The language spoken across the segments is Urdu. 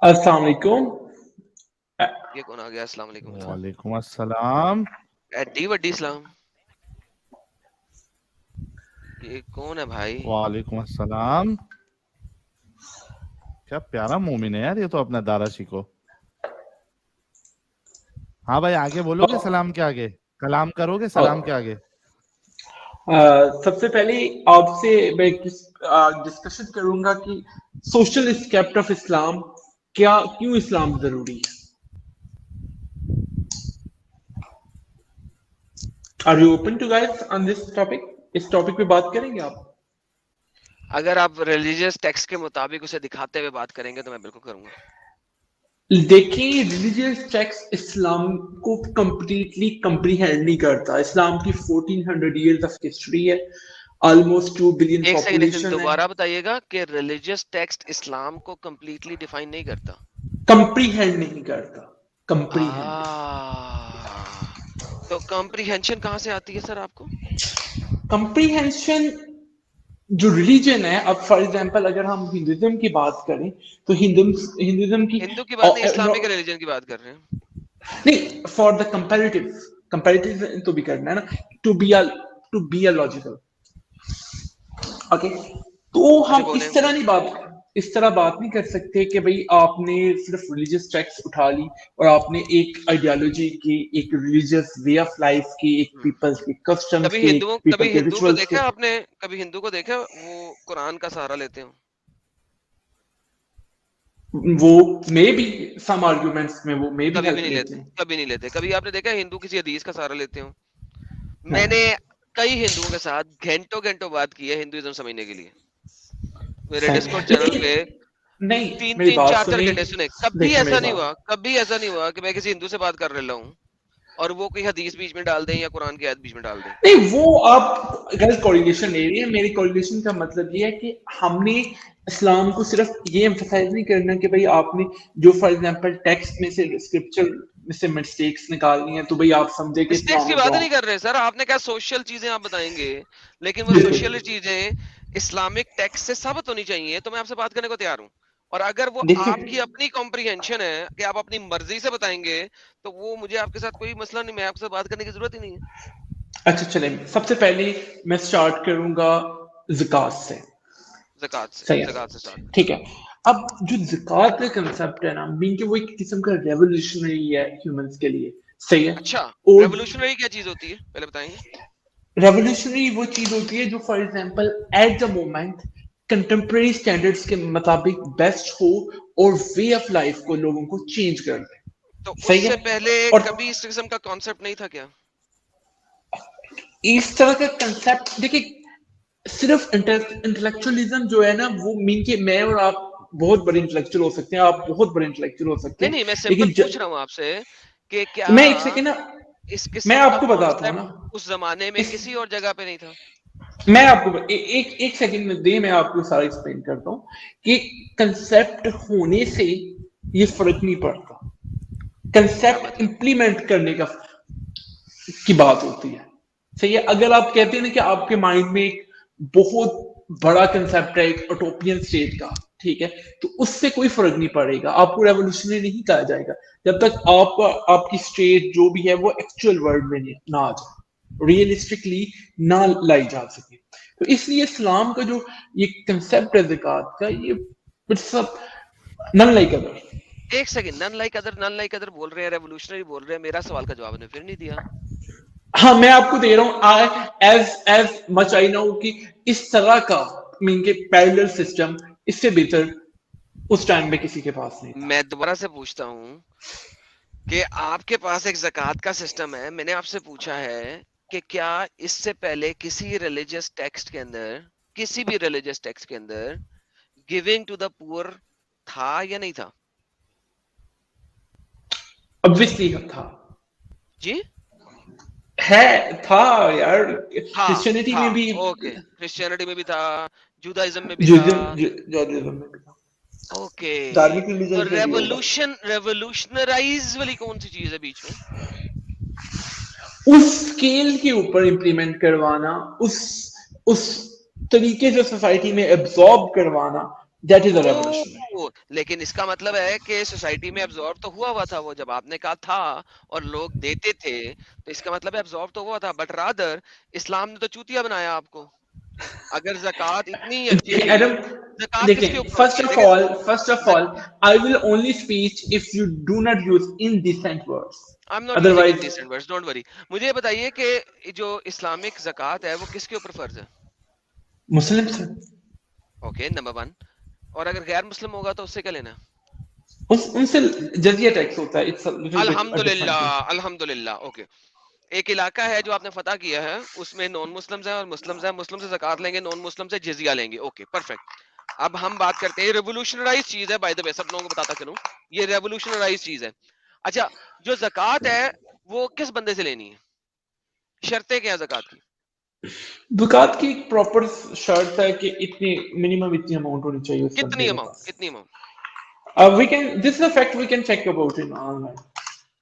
السلام علیکم. یہ کون آ گیا؟ السلام علیکم. وعلیکم السلام. ایڈی وڈی اسلام. یہ کون ہے بھائی؟ وعلیکم السلام. کیا پیارا مومن ہے یار یہ تو اپنا دارا شیکو. ہاں بھائی آگے بولو گے سلام کے آگے؟ کلام کرو گے سلام کے آگے؟ سب سے پہلے آپ سے میں ڈسکشن کروں گا کہ سوشل اسکیپٹ آف اسلام کیوں اسلام ضروری ہے. Are you open to guys on this topic? اس ٹاپک پہ بات کریں گے آپ؟ اگر آپ ریلیجیس ٹیکسٹ کے مطابق اسے دکھاتے ہوئے بات کریں گے تو میں بالکل کروں گا. دیکھیں ریلیجیس ٹیکسٹ اسلام کو کمپلیٹلی کمپریہینڈ نہیں کرتا. اسلام کی 1400 ایئرز آف ہسٹری ہے, آلموسٹ 2 بلین ایک سیکنڈ پاپولیشن ہے. دوبارہ بتائیے گا کہ ریلیجیس ٹیکسٹ اسلام کو کمپلیٹلی ڈیفائن نہیں کرتا. کمپریہینڈ نہیں کرتا. کمپریہینڈ تو کمپریہنشن کہاں سے آتی ہے سر آپ کو؟ کمپریہنشن جو ریلیجن ہے, اب فار ایگزامپل اگر ہم ہندوازم کی بات کریں تو ہندوازم کی ہندو کی بات نہیں, اسلامک ریلیجن کی بات کر رہے ہیں. نہیں, فار دا کمپیریٹیو تو بھی کرنا ہے نا, to be a logical. Okay, تو ہم اس طرح بات نہیں کر سکتے کہ بھئی آپ نے صرف ریلیجیس ٹیکسٹ اٹھا لی اور آپ نے ایک آئیڈیالوجی کی, ایک ریلیجیس وے آف لائف کی, ایک پیپلز کے کسٹمز کے, پیپل کے ہندو کو ریچولز کے. دیکھا آپ نے, کبھی ہندو کو دیکھا وہ قرآن کا سہارا لیتے ہوں؟ وہ مے بی سم آرگومنٹس میں وہ مے بی کبھی بھی ہیلپ نہیں لیتے لیتے, ہیں. کبھی نہیں لیتے. کبھی آپ نے دیکھا ہندو کسی حدیث کا سہارا لیتے ہوں؟ میں نے کئی ہندوؤں کے ساتھ گھنٹوں بات کی ہے ہندوازم سمجھنے کے لیے. میرے ڈسکورڈ چینل پہ نہیں, 3-4 گھنٹے سنے. کبھی ایسا نہیں ہوا کہ میں کسی ہندو سے بات کر رہا ہوں اور وہ کوئی حدیث بیچ میں ڈال دیں یا قرآن کی آیت بیچ میں ڈال دیں. نہیں, وہ آپ غلط کوریلیشن لے رہی ہیں. میری کوریلیشن کا مطلب یہ ہے کہ ہم نے اسلام کو صرف یہ ایمفسائز نہیں کرنا کہ بھئی آپ نے جو فار ایگزامپل ٹیکسٹ میں سے اسکرپچر میں سے مسٹیکس نکالنی ہیں تو بھئی آپ سمجھے کہ مسٹیکس اسلام کی از بات رانگ. نہیں کر رہے سر, آپ نے کہا سوشل چیزیں آپ بتائیں گے, لیکن وہ سوشل چیزیں اسلامک ٹیکسٹ سے ثابت ہونی چاہیے تو میں آپ سے بات کرنے کو تیار ہوں. اور اگر وہ آپ کی اپنی کمپریہنشن ہے کہ آپ اپنی مرضی سے بتائیں گے تو وہ مجھے آپ کے ساتھ کوئی مسئلہ نہیں, میں آپ سے بات کرنے کی ضرورت ہی نہیں ہے. اچھا چلیں, سب سے پہلے میں سٹارٹ کروں گا زکوٰۃ سے. زکوٰۃ سے سٹارٹ. ٹھیک ہے, اب جو زکوٰۃ کا کنسپٹ ہے نا, مین کہ وہ ایک قسم کا ریولیوشنری ہے ہیومنس کے لیے. صحیح ہے. اچھا, اور ریولوشنری کیا چیز ہوتی ہے پہلے بتائیں گے؟ ریولیوشنری وہ چیز ہوتی ہے جو for example at the moment contemporary standards کے مطابق بیسٹ ہو اور وے آف لائف کو لوگوں کو چینج کر دے. تو اس صحیح سے ہے. پہلے اور کبھی اس قسم کا کانسیپٹ نہیں تھا کیا؟ اس طرح کا کنسپٹ دیکھیں, صرف انٹلیکچولیزم جو ہے نا, وہ مین کہ میں اور آپ بہت بڑے انٹلیکچوئل ہو سکتے ہیں, آپ بہت بڑے انٹلیکچوئل ہو سکتے ہیں, نہیں, میں سمپل لیکن پوچھ رہا ہوں آپ سے کہ کیا میں ایک سیکنڈ نا, اس میں قسم کا آپ کو بتاتا ہوں کانسیپٹ نا, اس زمانے میں کسی اور جگہ پہ نہیں تھا؟ میں آپ کو ایک سیکنڈ میں دے, میں آپ کو سارا ایکسپلین کرتا ہوں کہ کنسپٹ ہونے سے یہ فرق نہیں پڑتا, کنسپٹ امپلیمنٹ کرنے کی بات ہوتی ہے. صحیح ہے. اگر آپ کہتے ہیں نا کہ آپ کے مائنڈ میں ایک بہت بڑا کنسپٹ ہے ایک اٹوپین اسٹیٹ کا, ٹھیک ہے, تو اس سے کوئی فرق نہیں پڑے گا, آپ کو ریولیوشنری نہیں کہا جائے گا جب تک آپ کی اسٹیٹ جو بھی ہے وہ ایکچوئل ورلڈ میں نہ آ جائے, ریئلسٹکلی نہ لائی جا سکے. تو اس لیے اسلام کا جو یہ کنسپٹ ہے زکوٰۃ کا, یہ نن لائک ادر. ایک سیکنڈ, نن لائک ادر بول رہے ہیں, ریولوشنری بول رہے ہیں, میرا سوال کا جواب نے پھر نہیں دیا. ہاں, میں آپ کو دے رہا ہوں ایز مچ آئی نو کہ اس طرح کا مین کے پیرلل سسٹم اس سے بہتر اس ٹائم میں کسی کے پاس نہیں تھا. میں دوبارہ سے پوچھتا ہوں کہ آپ کے پاس ایک زکوٰۃ کا سسٹم ہے, میں نے آپ سے پوچھا ہے کہ کیا اس سے پہلے کسی ریلیجیس ٹیکسٹ کے اندر, کسی بھی ریلیجیس ٹیکسٹ کے اندر گیونگ ٹو دا پور تھا یا نہیں تھا؟ obviously تھا. جی تھا یار, کرسچینٹی میں بھی, کرسچینٹی میں بھی تھا, جودائزم میں بھی تھا, جودائزم میں بھی تھا, اوکے. دھارمک تو ریلیجنز میں بھی ہوگا. ریولوشنرائز والی کون سی چیز ہے بیچ میں؟ اس اسکیل کے اوپر امپلیمنٹ کروانا, اس طریقے سے سوسائٹی میں ایبزارب کروانا, دیٹ از اے ریولوشن. لیکن اس کا مطلب ہے کہ سوسائٹی میں ابزارب تو ہوا ہوا تھا وہ، جب آپ نے کہا تھا اور لوگ دیتے تھے تو اس کا مطلب ہے ابزارب تو ہوا تھا. بٹ رادر اسلام نے تو چوتیا بنایا آپ کو. اگر زکوٰۃ اتنی اچھی تھی، ایڈم زکوٰۃ کس کے دیکھیں، اوپر ہوتی فرسٹ ہے؟ آف دیکھیں آل I will only speak if you do not use indecent words. I'm not using Otherwise indecent words, don't worry. مجھے یہ بتائیے کہ جو اسلامک زکوٰۃ ہے وہ کس کے اوپر فرض ہے؟ مسلم سے اوکے، نمبر 1. اور اگر غیر مسلم ہوگا تو اس سے کیا لینا؟ ان سے جزیہ ٹیکس ہوتا ہے. It's a little bit a different thing. الحمدللہ. اوکے، ایک علاقہ ہے جو آپ نے فتح کیا ہے، اس میں نان مسلمز ہیں اور مسلمز ہیں. مسلم سے زکوٰۃ لیں گے، نان مسلم سے جزیہ لیں گے. Okay perfect. اب ہم بات کرتے ہیں، ریولوشنرائز چیز ہے بائی دا وے، سب لوگوں کو بتاتا چلوں، یہ ریولوشنرائز چیز ہے. اچھا، جو زکوٰۃ ہے وہ کس بندے سے لینی ہے؟ شرطیں کیا زکوٰۃ کی؟ زکوٰۃ کی ایک پراپر شرط ہے کہ اتنی منیمم اتنی اماؤنٹ ہونی چاہیے اس کتنی بندے کے اماؤنٹ؟ پاس. کتنی amount? We can, this is a fact we can check about it online.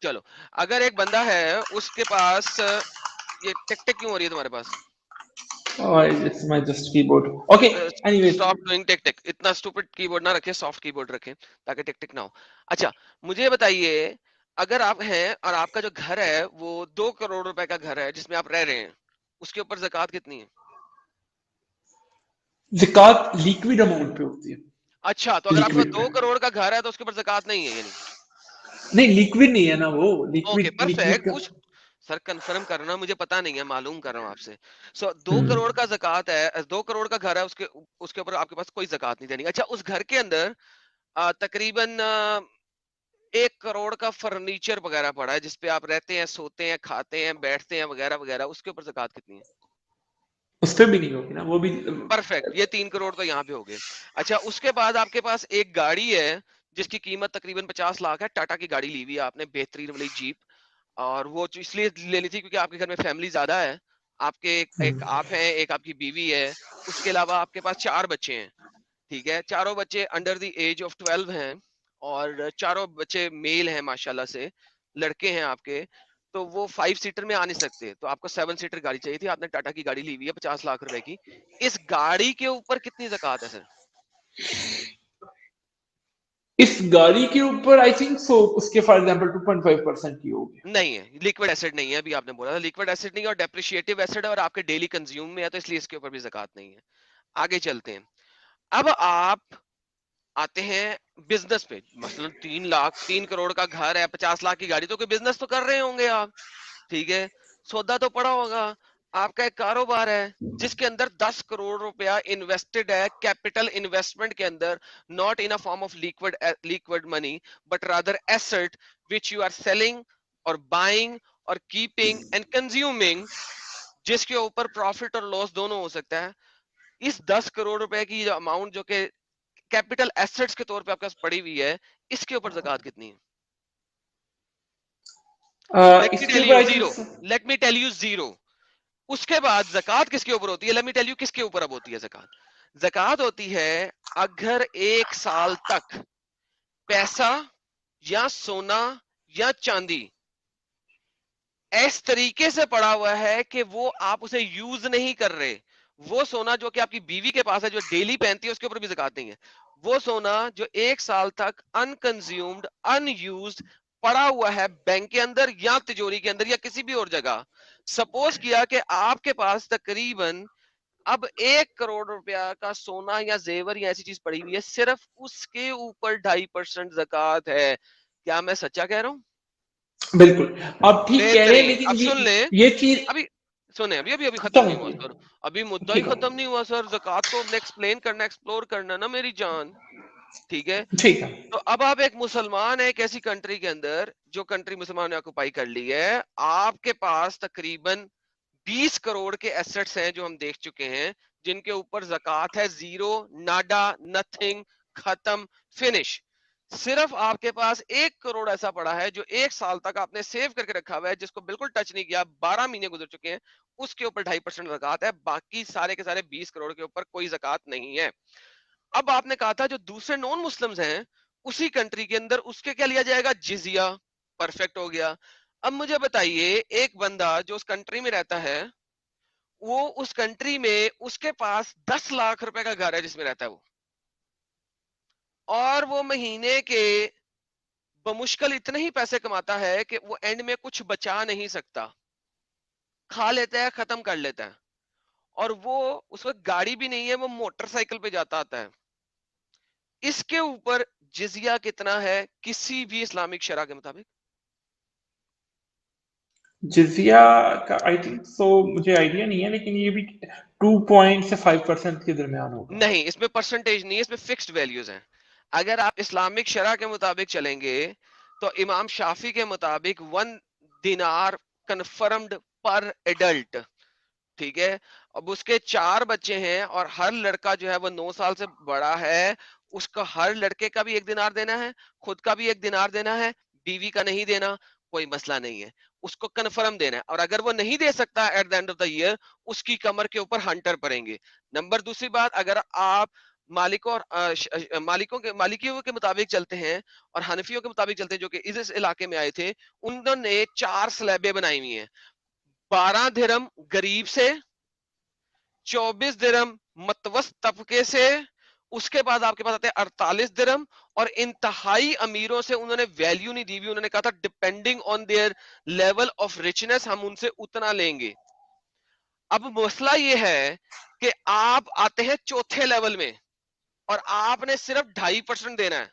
چلو، اگر ایک بندہ ہے اس کے پاس، یہ ٹک ٹک کیوں ہو رہی ہے تمہارے پاس؟ Oh, it's my just keyboard. Okay, anyways. Stop doing tick tick. اتنا اسٹوپڈ کی بورڈ نہ رکھیں، سافٹ کی بورڈ رکھیں تاکہ ٹک ٹک نہ ہو. اچھا مجھے بتائیے، اگر آپ ہیں اور آپ کا جو گھر ہے وہ 2 کروڑ روپے کا گھر ہے جس میں آپ رہ رہے ہیں، اس کے اوپر زکوٰۃ کتنی ہے؟ زکوٰۃ لیکوڈ اماؤنٹ پہ ہوتی ہے. اچھا، تو اگر آپ کا لیکوڈ 2 پہ کروڑ کا گھر ہے تو اس کے اوپر زکوٰۃ نہیں ہے یعنی؟ نہیں، لیکوڈ نہیں ہے نا وہ. Okay liquid perfect. کا پوچھ سر، کنفرم کرنا، مجھے پتا نہیں ہے، معلوم کر رہا ہوں آپ سے. سو 2 ہم، کروڑ کا زکوٰۃ ہے، 2 کروڑ کا گھر ہے، اس کے اوپر آپ کے پاس کوئی زکوٰۃ نہیں دینی. اچھا، اس گھر کے اندر تقریباً 1 کروڑ کا فرنیچر وغیرہ پڑا ہے جس پہ آپ رہتے ہیں، سوتے ہیں، کھاتے ہیں، بیٹھتے ہیں وغیرہ وغیرہ، اس کے اوپر زکوٰۃ کتنی ہے؟ اس پہ بھی نہیں ہوگی نا وہ بھی. پرفیکٹ، یہ 3 کروڑ تو یہاں پہ ہو گئے. اچھا، اس کے بعد آپ کے پاس ایک گاڑی ہے جس کی قیمت تقریباً 50 لاکھ ہے. ٹاٹا کی گاڑی لی ہوئی ہے آپ نے، بہترین والی جیپ، اور وہ اس لیے لینی تھی کیونکہ آپ کے گھر میں فیملی زیادہ ہے. آپ کے ایک آپ ہیں، ایک آپ کی بیوی ہے، اس کے علاوہ آپ کے پاس 4 بچے ہیں. ٹھیک ہے، چاروں بچے انڈر دی ایج آف 12 ہیں اور چاروں بچے میل ہیں ماشاءاللہ سے، لڑکے ہیں آپ کے. تو وہ 5 سیٹر میں آ نہیں سکتے، تو آپ کو 7 سیٹر گاڑی چاہیے تھی. آپ نے ٹاٹا کی گاڑی لی ہوئی ہے 50 لاکھ روپے کی. اس گاڑی کے اوپر کتنی زکوٰۃ ہے سر؟ اس گاڑی کے اوپر آئی تھنک سو اس کے فار ایگزامپل 2.5% کی ہوگی. نہیں ہے، لیکوڈ ایسڈ نہیں ہے. ابھی آپ نے بولا تھا لیکوڈ ایسڈ نہیں ہے، اور ڈیپریشیٹو ایسڈ ہے اور آپ کے ڈیلی کنزیوم میں ہے، تو اس لیے اس کے اوپر بھی زکوٰۃ نہیں ہے. آگے چلتے ہیں. اب آپ آتے ہیں بزنس پہ. مثلا 3 کروڑ کا گھر ہے، 50 لاکھ کی گاڑی، تو کوئی بزنس تو کر رہے ہوں گے آپ. ٹھیک ہے، سودا تو پڑا ہوگا. آپ کا ایک کاروبار ہے جس کے اندر 10 کروڑ روپیہ انویسٹڈ ہے کیپٹل انویسٹمنٹ کے اندر، not in form of liquid money but rather asset which you are selling اور بائنگ اور کیپنگ اینڈ کنزیومنگ، جس کے اوپر پروفٹ اور لاس دونوں ہو سکتا ہے. اس 10 کروڑ روپے کی اماؤنٹ جو کہ کیپٹل ایسٹس کے طور پہ آپ کے پاس پڑی ہوئی ہے، اس کے اوپر زکوٰۃ کتنی ہے؟ اس کے اوپر I think let me tell you zero. اس کے بعد زکوٰۃ کس کے اوپر ہوتی ہے؟ لیٹ می ٹیل یو کس کے اوپر اب ہوتی ہے زکوٰۃ. زکوٰۃ ہوتی ہے اگر 1 سال تک پیسہ یا سونا یا چاندی اس طریقے سے پڑا ہوا ہے کہ وہ آپ اسے یوز نہیں کر رہے. وہ سونا جو کہ آپ کی بیوی کے پاس ہے جو ڈیلی پہنتی ہے، اس کے اوپر بھی زکوٰۃ نہیں ہے. وہ سونا جو 1 سال تک انکنزیومڈ ان یوزڈ پڑا ہوا ہے بینک کے اندر یا تجوری کے اندر یا کسی بھی اور جگہ. سپوز کیا کہ آپ کے پاس تقریباً اب 1 کروڑ روپیہ کا سونا یا زیور یا ایسی چیز پڑی ہوئی ہے، صرف اس کے اوپر 2.5% زکوٰۃ ہے. کیا میں سچا کہہ رہا ہوں؟ بالکل آپ ٹھیک کہہ رہے ہیں، بہترین. لیکن اب سن لیں، یہ چیز ابھی سنیں، ابھی ختم ختم نہیں ہوا ہوتی سر. ابھی مدعا ہی ٹھیک ہے ختم نہیں ہوا سر. زکوٰۃ کو نے ایکسپلین کرنا، ایکسپلور کرنا نا میری جان. ٹھیک ہے، ٹھیک ہے. تو اب آپ ایک مسلمان ہے ایک ایسی کنٹری کے اندر جو کنٹری مسلمان نے آکوپائی کر لی ہے. آپ کے پاس تقریباً 20 کروڑ کے ایسٹس ہیں جو ہم دیکھ چکے ہیں، جن کے اوپر زکوٰۃ ہے زیرو، ناڈا، نتھنگ، ختم، فنش. صرف آپ کے پاس 1 کروڑ ایسا پڑا ہے جو 1 سال تک آپ نے سیو کر کے رکھا ہوا ہے، جس کو بالکل ٹچ نہیں کیا، 12 مہینے گزر چکے ہیں، اس کے اوپر 2.5% زکوٰۃ ہے. باقی سارے کے سارے 20 کروڑ کے اوپر کوئی زکوٰۃ نہیں ہے. اب آپ نے کہا تھا جو دوسرے نان مسلمز ہیں اسی کنٹری کے اندر، اس کے کیا لیا جائے گا؟ جزیہ. پرفیکٹ ہو گیا. اب مجھے بتائیے، ایک بندہ جو اس کنٹری میں رہتا ہے، وہ اس کنٹری میں اس کے پاس 10 لاکھ روپے کا گھر ہے جس میں رہتا ہے وہ. اور وہ مہینے کے بمشکل اتنے ہی پیسے کماتا ہے کہ وہ اینڈ میں کچھ بچا نہیں سکتا, کھا لیتا ہے, ختم کر لیتا ہے, اور وہ اس وقت گاڑی بھی نہیں ہے, وہ موٹر سائیکل پہ جاتا آتا ہے. اس کے اوپر جزیہ کتنا ہے کسی بھی اسلامک شرع کے مطابق؟ جزیہ کا آئی تھنک سو مجھے آئیڈیا نہیں ہے, لیکن یہ بھی 2 سے 5% کے درمیان ہوگا. نہیں, اس میں پرسنٹیج نہیں ہے, اس میں فکسڈ ویلیوز ہیں. اگر آپ اسلامک شرع کے مطابق چلیں گے تو امام شافی کے مطابق 1 دینار کنفرمڈ پر ایڈلٹ, ٹھیک ہے. اب اس کے 4 بچے ہیں اور ہر لڑکا جو ہے وہ 9 سال سے بڑا ہے, اس کو ہر لڑکے کا بھی 1 دینار دینا ہے, خود کا بھی 1 دینار دینا ہے, بیوی کا نہیں دینا, کوئی مسئلہ نہیں ہے, اس کو کنفرم دینا ہے. اور اگر وہ نہیں دے سکتا at the end of the year, اس کی کمر کے اوپر ہنٹر پڑیں گے. دوسری بات, اگر آپ مالکیوں کے مطابق چلتے ہیں اور حنفیوں کے مطابق چلتے ہیں جو کہ اس علاقے میں آئے تھے, انہوں نے 4 سلیبیں بنائی ہوئی ہیں. 12 درہم غریب سے, 24 درہم متوسط طبقے سے, اس کے بعد آپ کے پاس آتے ہیں 48 درہم, اور انتہائی امیروں سے انہوں نے ویلیو نہیں دی ہوئی, انہوں نے کہا تھا depending on their level of richness ہم ان سے اتنا لیں گے. اب مسئلہ یہ ہے کہ آپ آتے ہیں 4تھے لیول میں اور آپ نے صرف 2.5% دینا ہے,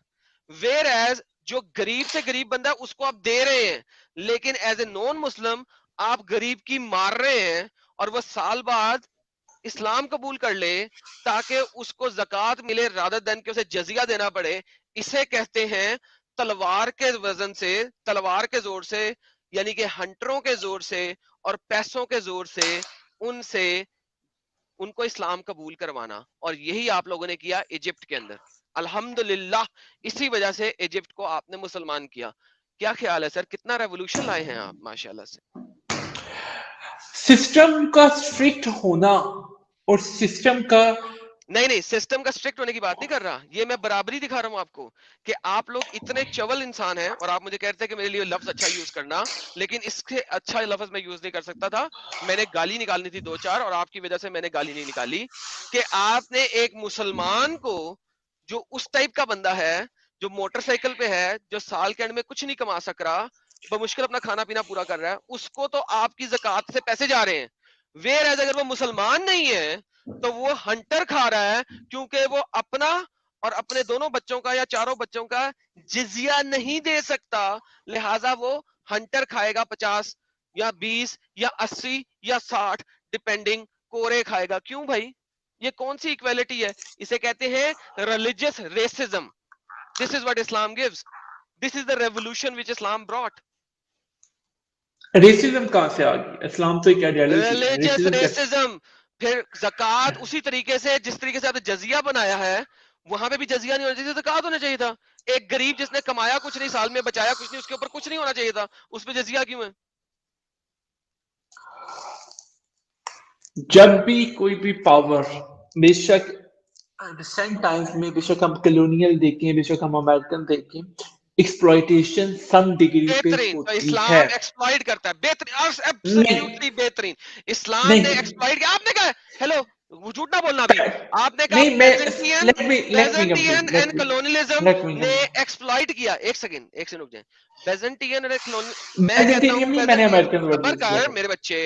ویئر ایز جو غریب سے غریب بندہ ہے اس کو آپ دے رہے ہیں, لیکن ایز اے نان مسلم آپ غریب کی مار رہے ہیں, اور وہ سال بعد اسلام قبول کر لے تاکہ اس کو زکوٰۃ ملے رادر دین کہ اسے جزیہ دینا پڑے. اسے کہتے ہیں تلوار کے وزن سے, تلوار کے زور سے, یعنی کہ ہنٹروں کے زور سے اور پیسوں کے زور سے ان سے ان کو اسلام قبول کروانا. اور یہی آپ لوگوں نے کیا ایجپٹ کے اندر, الحمدللہ اسی وجہ سے ایجپٹ کو آپ نے مسلمان کیا. کیا خیال ہے سر, کتنا ریولوشن لائے ہیں آپ ماشاءاللہ سے. سسٹم کا اسٹرکٹ ہونا اور سسٹم کا نہیں, سسٹم کا اسٹرکٹ ہونے کی بات نہیں کر رہا, یہ میں برابری دکھا رہا ہوں آپ کو کہ آپ لوگ اتنے چول انسان ہیں, اور آپ مجھے کہتے ہیں کہ میرے لیے لفظ اچھا یوز کرنا, لیکن اس سے اچھا لفظ میں یوز نہیں کر سکتا تھا. میں نے گالی نکالنی تھی 2-4, اور آپ کی وجہ سے میں نے گالی نہیں نکالی. کہ آپ نے ایک مسلمان کو, جو اس ٹائپ کا بندہ ہے, جو موٹر سائیکل پہ ہے, جو سال کے اینڈ میں کچھ نہیں کما سک رہا, بمشکل اپنا کھانا پینا پورا کر رہا ہے, اس کو تو آپ کی زکوٰۃ سے پیسے جا رہے ہیں. ویئر ایز اگر وہ مسلمان نہیں ہے تو وہ ہنٹر کھا رہا ہے, کیونکہ وہ اپنا اور اپنے دونوں بچوں کا یا 4 بچوں کا جزیہ نہیں دے سکتا, لہٰذا وہ ہنٹر کھائے گا 50 یا 20 یا 80 یا 60 ڈیپینڈنگ, کورے کھائے گا. کیوں بھائی, یہ کون سی ایکویلٹی ہے؟ اسے کہتے ہیں religious racism. This is what Islam gives, this is the revolution which Islam brought. Racism کہاں سے آ گئی؟ اسلام تو ایک آئیڈیالوجی ہے. Religious racism. پھر زکوٰۃ اسی طریقے سے جس طریقے سے آپ نے جزیہ بنایا ہے, وہاں پہ بھی جزیہ نہیں ہونا چاہیے, زکوٰۃ ہونا چاہیے تھا. ایک غریب جس نے کمایا کچھ نہیں, سال میں بچایا کچھ نہیں, اس کے اوپر کچھ نہیں ہونا چاہیے تھا, اس پہ جزیہ کیوں ہے؟ جب بھی کوئی بھی پاور, بے شک ریسنٹ ٹائمز میں, بے شک ہم کلونیل دیکھیں, بے شک ہم امریکن دیکھیں, ایکسپلائٹیشن سم ڈگری پہ بہترین, تو ہوتی اسلام ہے. ایکسپلائٹ کرتا ہے, بہترین, ایبسلیوٹلی بہترین. اسلام نے ایکسپلائٹ کیا. آپ نے کہا ہیلو, جھوٹ نہ بولنا بھی, آپ نے کہا بیزنٹین اینڈ کلونیلزم نے ایکسپلائٹ کیا. ایک سیکنڈ رک جائیں. بیزنٹین میں کہتا ہوں میں نے امریکن ورڈ خبر یوز کیا کر تھا. میرے بچے,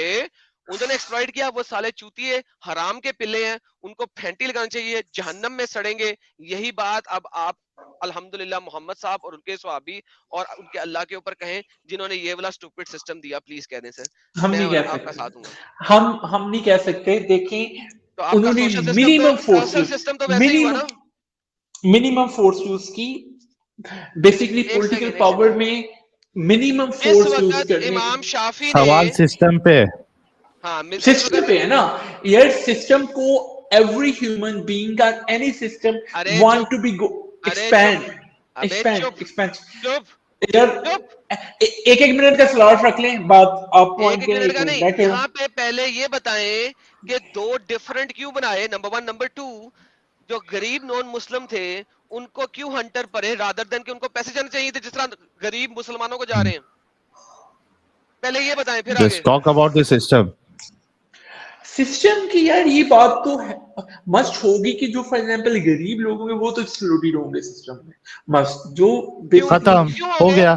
انہوں نے ایکسپلائٹ کیا. وہ سالے چوتیے حرام کے پلے ہیں, ان کو پھینٹی لگانا چاہیے, جہنم میں سڑیں گے. یہی بات اب آپ الحمدللہ محمد صاحب اور ان کے صحابی اور ان کے اللہ کے اوپر کہیں جنہوں نے یہ والا اسٹوپڈ سسٹم دیا. پلیز کہہ دیں سر, ہم میں نہیں کہہ آپ کا سکتے, ساتھ ہوں گا. ہم نہیں کہہ سکتے. دیکھیں تو آپ کا انہوں نے سوشل سسٹم تو ویسے ہی ہوا نا. منیمم فورس یوز کی. بیسیکلی ایک پولیٹیکل سیکنڈ پاور میں منیمم جس فورس یوز وقت کرنے, امام شافی نے, سوال سسٹم پہ, ہاں جس سسٹم وقت, پہ ہے نا یار. سسٹم کو ایوری ہیومن بینگ کا اینی سسٹم ارے وانٹ چپ, ٹو بی ارے ایکسپینڈ چپ, ابے چپ ایکسپینڈ. چپ یار چپ. ایک منٹ کا سلاٹ رکھ لیں, بات آپ پوائنٹ ایک کے لیے منٹ 1 کا منٹ نہیں, بیٹھے ہو. یہاں پہ پہلے یہ بتائیں کہ 2 ڈیفرنٹ کیوں بنائے, نمبر 1, نمبر 2, جو غریب نان مسلم تھے ان کو کیوں ہنٹر پڑے رادر دین کہ ان کو پیسے جانے چاہیے تھے جس طرح غریب مسلمانوں کو جا رہے ہیں. پہلے یہ بتائیں پھر جسٹ آگے. Talk about the system. System کی یار یہ بات تو مسٹ ہوگی کہ جو فار ایگزامپل غریب لوگ ہوں گے وہ تو ایکسکلوڈیڈ ہوں گے سسٹم میں, مسٹ جو ختم ہو گیا,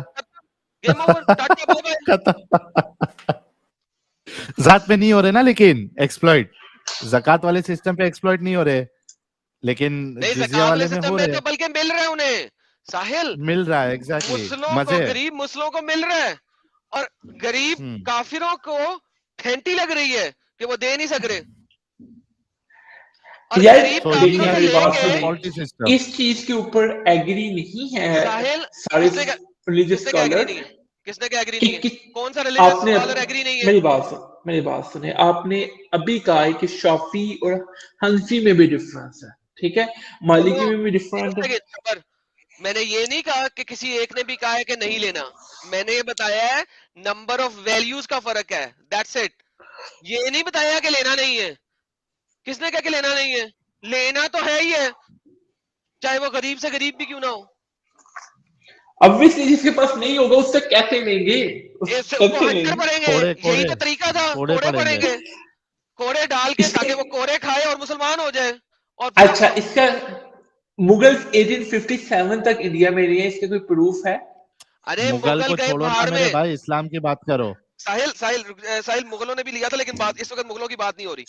game over, tata bye bye. ختم. ذات میں نہیں ہو رہے نا, لیکن ایکسپلائٹ زکات والے سسٹم پہ ایکسپلائٹ نہیں ہو رہے, لیکن نہیں جزیہ زکات والے والے میں سسٹم ہو میں رہے, تو بلکہ مل رہا ہے انہیں ساحل, مل رہا ہے ایگزیکٹلی, مسلموں کو, مزے. غریب مسلموں کو مل رہا ہے, اور غریب کافروں کو پھینٹی لگ رہی ہے کہ وہ دے نہیں سک رہے, اور یار غریب So کافروں India سے میری لے بات کے سنیں, faulty system. اس چیز کے اوپر ایگری نہیں ہے ساحل سارے کس نے ریلیجس کیا ایگری اسکالر نہیں ہے, کس نے کیا ایگری نہیں ہے, کہ کون سا ریلیجس آپ نے اسکالر ایگری نہیں ہے؟ میری بات سنیں, آپ نے ابھی کہا ہے کہ شافی اور حنفی میں بھی ڈفرنس ہے, ٹھیک ہے, مالکی میں بھی ڈفرنٹ ہے. میں نے یہ نہیں کہا کہ کسی ایک نے بھی کہا ہے کہ نہیں لینا, میں نے یہ بتایا ہے نمبر آف ویلیوز کا فرق ہے, دیٹس اٹ. یہ نہیں بتایا کہ لینا نہیں ہے, کس نے کہا کہ لینا نہیں ہے, لینا تو ہے ہی ہے, چاہے وہ غریب سے غریب بھی کیوں نہ ہو. obviously جس کے پاس نہیں ہوگا اس سے کیسے لیں گے, اس کو ہنٹر پڑیں گے, یہی تو طریقہ تھا, کوڑے پڑیں گے, کوڑے ڈال کے تاکہ وہ کوڑے کھائے اور مسلمان ہو جائے. اور اچھا, اس کا مغل 1857 تک انڈیا میں رہے ہیں, اس کے کوئی پروف ہے؟ ارے مغل کو گئے چھوڑو نا پہاڑ میرے میں, بھائی, اسلام کی بات کرو. ساحل مغلوں نے بھی لیا تھا, لیکن بات اس وقت مغلوں کی بات نہیں ہو رہی,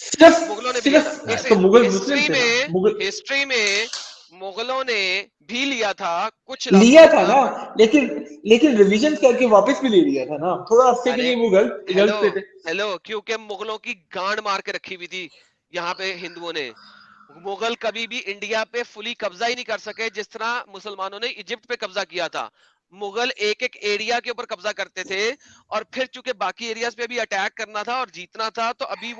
مغلوں نے بھی لیا تھا. صرف تو مغل مسلم تھے نا, مغل ہسٹری میں مغلوں نے بھی لیا تھا کچھ لیا علاقوں تھا پر. نا, لیکن ریویژن کر کے واپس بھی لے لیا تھا نا, تھوڑا عرصے کے لیے وہ غلط پہ تھے. ہیلو, کیونکہ مغلوں کی گانڈ مار کے رکھی ہوئی تھی یہاں پہ ہندوؤں نے. مغل کبھی بھی انڈیا پہ فلی قبضہ ہی نہیں کر سکے جس طرح مسلمانوں نے ایجپٹ پہ قبضہ کیا تھا. مغل ایک ایک ایریا کے اوپر قبضہ کرتے تھے, اور پھر چونکہ باقی ایریاز پہ بھی اٹیک کرنا تھا اور جیتنا تھا, تو ابھی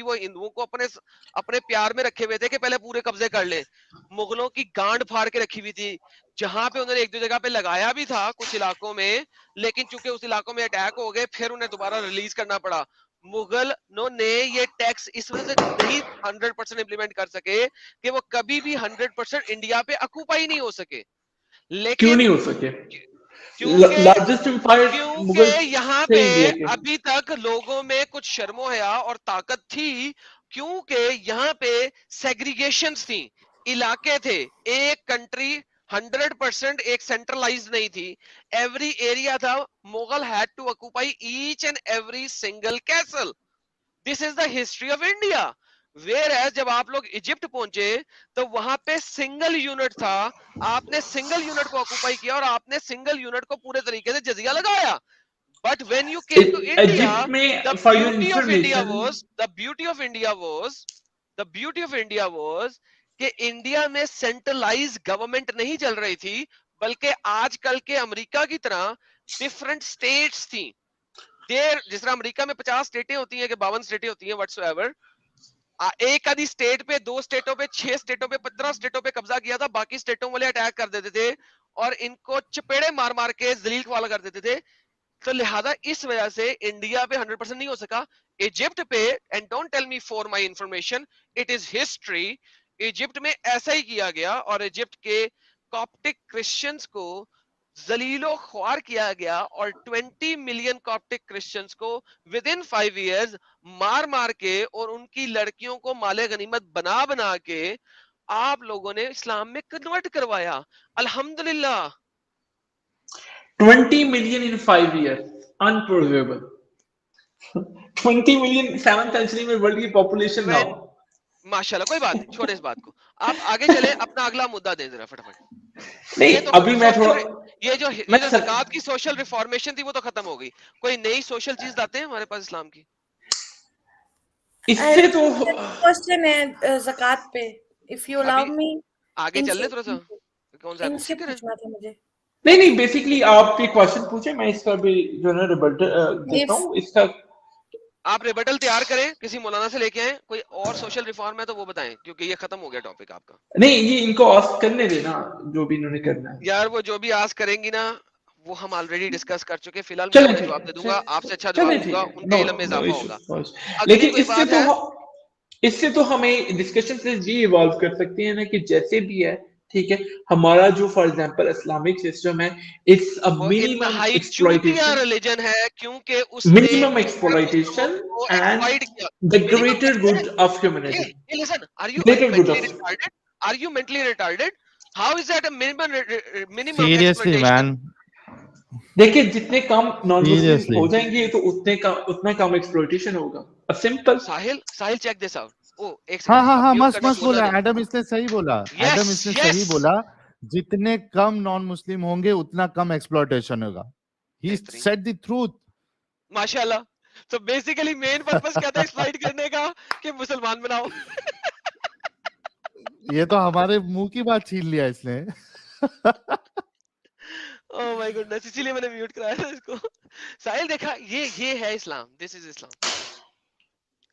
وہ ہندوؤں کو اپنے پیار میں رکھے ہوئے تھے کہ پہلے پورے قبضے کر لیں. مغلوں کی گانڈ پھاڑ کے رکھی ہوئی تھی, جہاں پہ انہوں نے ایک دو جگہ پہ لگایا بھی تھا کچھ علاقوں میں, لیکن چونکہ اس علاقوں میں اٹیک ہو گئے پھر انہیں دوبارہ ریلیز کرنا پڑا. مغلوں نے یہ ٹیکس اس وجہ سے نہیں 100% امپلیمنٹ کر سکے کہ وہ کبھی بھی 100% انڈیا پہ اکوپائی نہیں ہو سکے. کیوں لیکن نہیں ہو سکے؟ لارجسٹ امپائر مغل کیونکہ یہاں تھے پہ انڈیا کے. ابھی تک لوگوں میں کچھ شرم و حیا اور طاقت تھی, کیونکہ یہاں پہ سیگریگیشنز تھیں, علاقے تھے, ایک کنٹری 100% ایک سینٹرلائز نہیں تھی, ایوری ایریا تھا. Mughal had to occupy each and every single castle. This is the history of India. Whereas جب آپ لوگ ایجپٹ پہنچے تو وہاں پہ سنگل یونٹ تھا, آپ نے سنگل یونٹ کو آکوپائی کیا اور آپ نے سنگل یونٹ کو پورے طریقے سے جزیہ لگایا. But when you came to India, Egypt میں the for your beauty of India information, was, the beauty of India was کہ انڈیا میں سینٹرلائز گورنمنٹ نہیں چل رہی تھی, بلکہ آج کل کے امریکہ کی طرح ڈفرنٹ اسٹیٹس تھیں. جس طرح امریکہ میں 50 اسٹیٹیں ہوتی ہیں کہ 52 اسٹیٹیں ہوتی ہیں وٹس ایور, ایک آدھی اسٹیٹ پہ 2 اسٹیٹوں پہ 6 اسٹیٹوں پہ 15 اسٹیٹوں پہ قبضہ کیا تھا, باقی اسٹیٹوں والے اٹیک کر دیتے تھے اور ان کو چپیڑے مار مار کے ذلیل حوالہ کر دیتے تھے. تو لہذا اس وجہ سے انڈیا پہ 100% نہیں ہو سکا. ایجپٹ پہ, and don't tell me for my information, it is history, Egypt میں ایسا ہی کیا گیا اور ایجپٹ کے کاپٹک کرسچنز کو ذلیل و خوار کیا گیا, اور 20 ملین کاپٹک کرسچنز کو ود ان 5 ایئرز مار مار کے اور ان کی لڑکیوں کو مال غنیمت بنا بنا کے آپ لوگوں نے اسلام میں کنورٹ کروایا. الحمدللہ 20 million in 5 years, unbelievable. 20 million 7th century میں ورلڈ کی پاپولیشن نہ ہو. ماشاءاللہ, کوئی بات نہیں, چھوڑے اس بات کو, آپ آگے چلیں, اپنا اگلا مدعا دیں ذرا فٹافٹ. نہیں ابھی میں تھوڑا یہ جو زکات کی سوشل ریفارمیشن تھی وہ تو ختم ہو گئی, کوئی نئی سوشل چیز لاتے ہیں ہمارے پاس اسلام کی. اس سے تو کوسچن ہے زکات پہ, اف یو الاؤ می آگے چل لیں تھوڑا سا, کون سا ان سے پوچھنا تھا مجھے. نہیں بیسیکلی آپ ایک کوشچن پوچھیں, میں اس کا بھی جو ہے نا ریبٹل دیتا ہوں. اس کا آپ ریبٹل تیار کریں, کسی مولانا سے لے کے آئیں, کوئی اور سوشل ریفارم ہے تو وہ بتائیں, کیونکہ یہ ختم ہو گیا ٹاپک آپ کا. نہیں, یہ ان کو آسک کرنے دینا جو بھی انہوں نے کرنا ہے. یار وہ جو بھی آسک کریں گی نا وہ ہم آلریڈی ڈسکس کر چکے, فی الحال میں اپنا جواب دے دوں گا, آپ سے اچھا جواب دوں گا, ان کے علم میں اضافہ ہوگا. لیکن اس سے تو ہمیں ڈسکشن سے یہ ایوالو کر سکتے ہیں نا کہ جیسے بھی ہے ٹھیک ہے. ہمارا جو فار ایگزامپل اسلامک سسٹم ہے اٹس ا وہ منیمم انتہائی چوتیا ایکسپلائٹیشن, ریلیجن ہے کیونکہ اس نے minimum انسانی exploitation گروہ کو and ایکسپلائٹ کیا. the منیمم greater کیسے good ہے؟ of humanity. Hey, listen, are you Greater good mentally of retarded? Are you mentally retarded? How is that a minimum Seriously, exploitation? man. دیکھیں جتنے کم نان مسلم Seriously. ہو جائیں گے تو اتنا کم ایکسپلوٹیشن ہوگا. Simple. Sahil check this out. او ایک ہاں سیکنڈ ہاں اب ہاں میوٹ مست کرنا مست بولنا بولا نہیں. ایڈم, اس نے صحیح بولا. ایڈم اس نے صحیح بولا, جتنے کم نان مسلم ہوں گے اتنا کم ایکسپلوٹیشن ہوگا. He said the truth. ماشاء اللہ. تو بیسیکلی مین پرپس کیا تھا ایکسپلائٹ کرنے کا کہ مسلمان بناؤ. یہ تو ہمارے منہ کی بات چھین لیا اس نے. او مائی گڈنس, اسی لیے میں نے میوٹ کرایا تھا اس کو. ساحل دیکھا, یہ ہے اسلام, دس از اسلام.